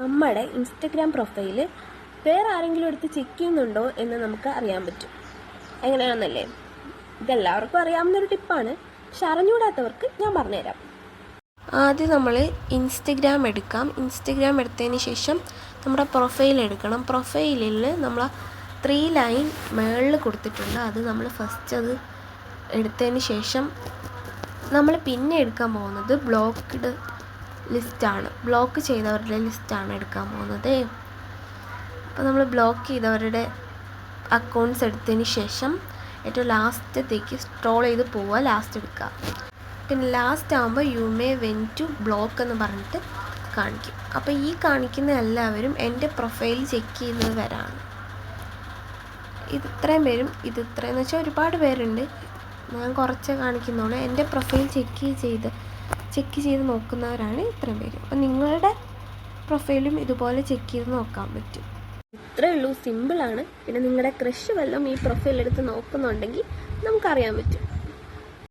നമ്മുടെ Instagram profile വേറെ ആരെങ്കിലും എടുത്ത് ചെക്ക് ചെയ്യുന്നുണ്ടോ എന്ന് നമുക്ക് അറിയാൻ പറ്റും. എങ്ങനെയാണെന്നല്ലേ? ഇതെല്ലാവർക്കും അറിയാവുന്നൊരു ടിപ്പാണ്, പക്ഷെ അറിഞ്ഞുകൂടാത്തവർക്ക് ഞാൻ പറഞ്ഞുതരാം. ആദ്യം നമ്മൾ ഇൻസ്റ്റഗ്രാം എടുക്കാം. ഇൻസ്റ്റഗ്രാം എടുത്തതിന് ശേഷം നമ്മുടെ പ്രൊഫൈൽ എടുക്കണം. പ്രൊഫൈലിൽ നമ്മൾ 3 ലൈൻ മുകളിൽ കൊടുത്തിട്ടുണ്ട്. അത് നമ്മൾ ഫസ്റ്റ് അത് എടുത്തതിന് ശേഷം നമ്മൾ പിന്നെ എടുക്കാൻ പോകുന്നത് ബ്ലോക്ക്ഡ് ലിസ്റ്റാണ്. ബ്ലോക്ക് ചെയ്തവരുടെ ലിസ്റ്റാണ് എടുക്കാൻ പോകുന്നത്. അപ്പോൾ നമ്മൾ ബ്ലോക്ക് ചെയ്തവരുടെ അക്കൗണ്ട്സ് എടുത്തതിന് ശേഷം ഏറ്റവും ലാസ്റ്റത്തേക്ക് സ്ക്രോൾ ചെയ്ത് പോവുക, ലാസ്റ്റ് എടുക്കുക. പിന്നെ ലാസ്റ്റ് ആകുമ്പോൾ you may want to block എന്ന് പറഞ്ഞിട്ട് കാണിക്കും. അപ്പോൾ ഈ കാണിക്കുന്ന എല്ലാവരും എൻ്റെ പ്രൊഫൈൽ ചെക്ക് ചെയ്യുന്നവരാണ്. ഇത്രയും പേരും ഇത്രയെന്ന് വെച്ചാൽ ഒരുപാട് പേരുണ്ട്, ഞാൻ കുറച്ച് കാണിക്കുന്നുള്ളൂ. എൻ്റെ പ്രൊഫൈൽ ചെക്ക് ചെയ്ത് നോക്കുന്നവരാണ് ഇത്രയും പേര്. അപ്പോൾ നിങ്ങളുടെ പ്രൊഫൈലും ഇതുപോലെ ചെക്ക് ചെയ്ത് നോക്കാൻ പറ്റും. ഇത്രയേ ഉള്ളൂ, സിമ്പിളാണ്. പിന്നെ നിങ്ങളുടെ ക്രഷ് വല്ലതും ഈ പ്രൊഫൈൽ എടുത്ത് നോക്കുന്നുണ്ടെങ്കിൽ നമുക്കറിയാൻ പറ്റും.